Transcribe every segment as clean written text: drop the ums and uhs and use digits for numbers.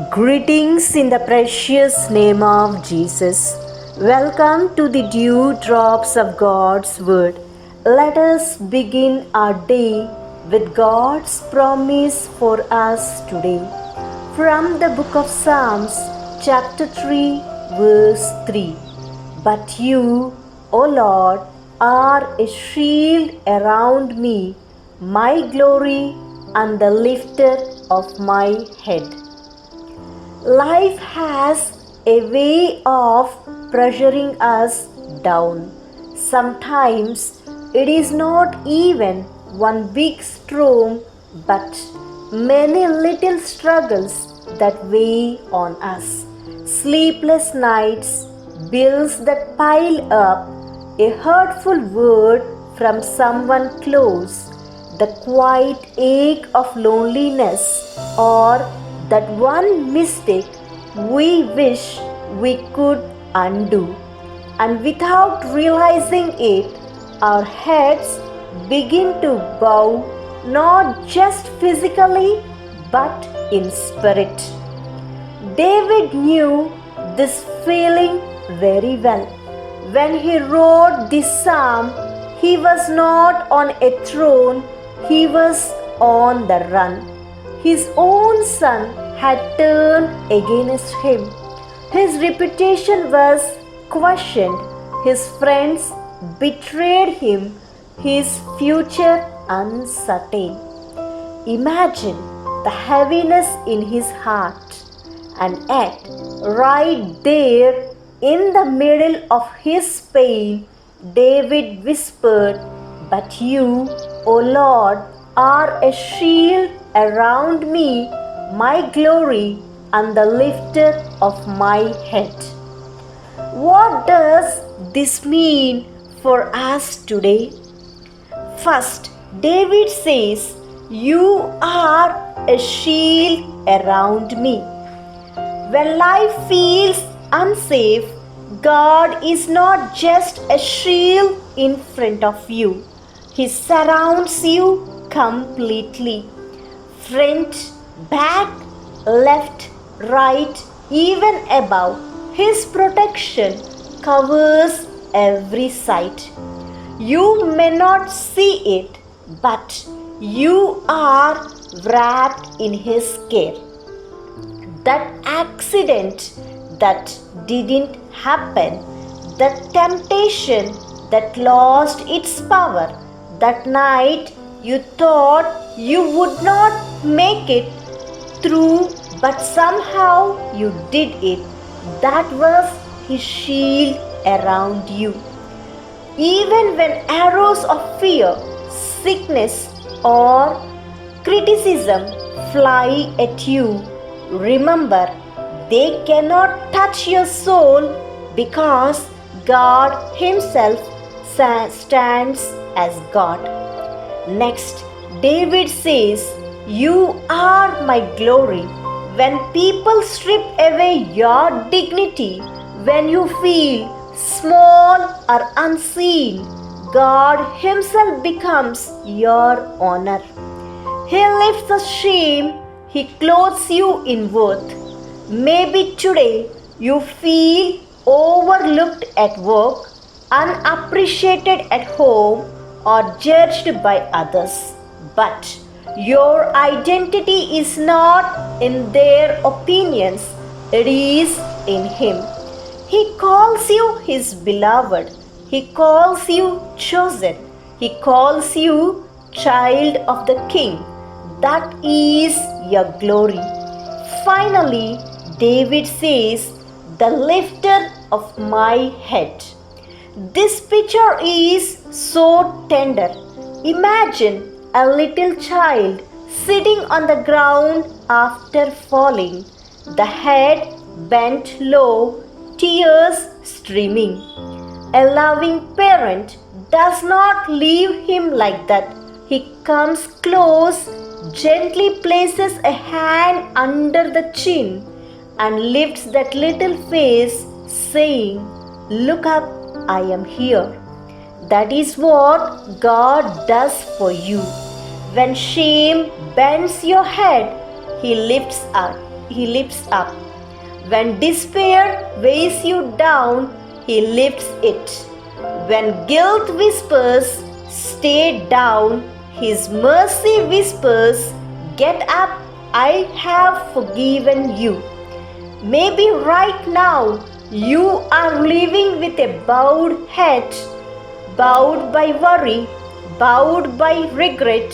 Greetings in the precious name of Jesus. Welcome to the dew drops of God's Word. Let us begin our day with God's promise for us today. From the book of Psalms, chapter 3, verse 3. But you, O Lord, are a shield around me, my glory and the lifter of my head. Life has a way of pressuring us down. Sometimes it is not even one big storm, but many little struggles that weigh on us. Sleepless nights, bills that pile up, a hurtful word from someone close, the quiet ache of loneliness, or that one mistake we wish we could undo. And without realizing it, our heads begin to bow, not just physically but in spirit. David knew this feeling very well. When he wrote this psalm, he was not on a throne, he was on the run. His own son had turned against him. His reputation was questioned. His friends betrayed him. His future uncertain. Imagine the heaviness in his heart. And yet, right there in the middle of his pain, David whispered, "But you, O Lord, are a shield around me, my glory and the lifter of my head." What does this mean for us today? First, David says, "You are a shield around me." When life feels unsafe, God is not just a shield in front of you. He surrounds you completely. Front, back, left, right, even above. His protection covers every side. You may not see it, but you are wrapped in His care. That accident that didn't happen, that temptation that lost its power, that night you thought you would not make it through, but somehow you did it. That was His shield around you. Even when arrows of fear, sickness, or criticism fly at you, remember they cannot touch your soul because God Himself stands as God. Next, David says, "You are my glory." When people strip away your dignity, when you feel small or unseen, God Himself becomes your honor. He lifts the shame, He clothes you in worth. Maybe today you feel overlooked at work, unappreciated at home, or judged by others. But your identity is not in their opinions, it is in Him. He calls you His beloved. He calls you chosen. He calls you child of the King. That is your glory. Finally, David says, "The lifter of my head." This picture is so tender. Imagine a little child sitting on the ground after falling, the head bent low, tears streaming. A loving parent does not leave him like that. He comes close, gently places a hand under the chin, and lifts that little face, saying, "Look up, I am here." That is what God does for you. When shame bends your head, He lifts up. He lifts up. When despair weighs you down, He lifts it. When guilt whispers, stay down, His mercy whispers, get up, I have forgiven you. Maybe right now you are living with a bowed head, bowed by worry, bowed by regret,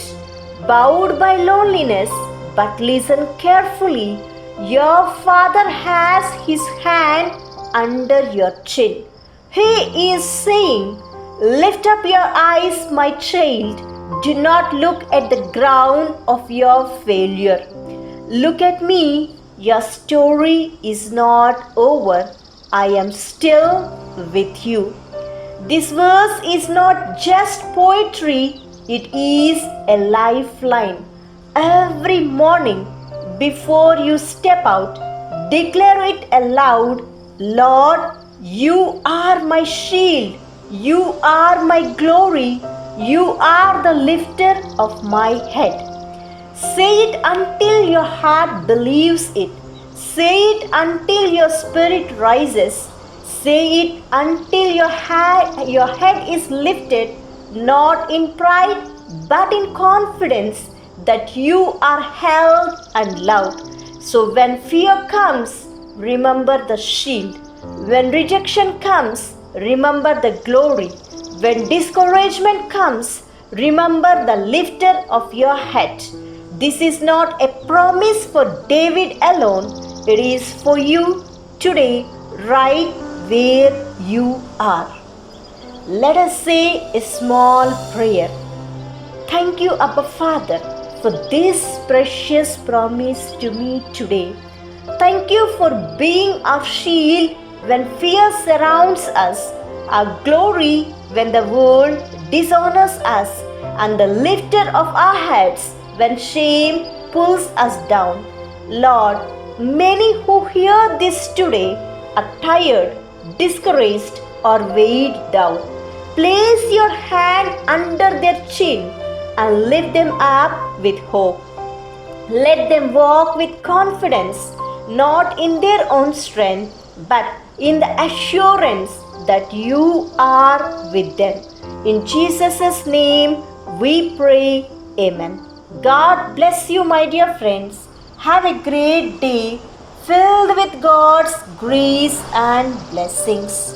bowed by loneliness. But listen carefully. Your Father has His hand under your chin. He is saying, lift up your eyes, my child. Do not look at the ground of your failure. Look at me. Your story is not over. I am still with you. This verse is not just poetry, it is a lifeline. Every morning, before you step out, declare it aloud. Lord, you are my shield. You are my glory. You are the lifter of my head. Say it until your heart believes it. Say it until your spirit rises. Say it until your head is lifted, not in pride, but in confidence that you are held and loved. So when fear comes, remember the shield. When rejection comes, remember the glory. When discouragement comes, remember the lifter of your head. This is not a promise for David alone. It is for you today, right where you are. Let us say a small prayer. Thank you, Abba Father, for this precious promise to me today. Thank you for being our shield when fear surrounds us, our glory when the world dishonors us, and the lifter of our heads when shame pulls us down. Lord, many who hear this today are tired, discouraged, or weighed down. Place your hand under their chin and lift them up with hope. Let them walk with confidence, not in their own strength, but in the assurance that you are with them. In Jesus' name we pray. Amen. God bless you, my dear friends. Have a great day filled with God's grace and blessings.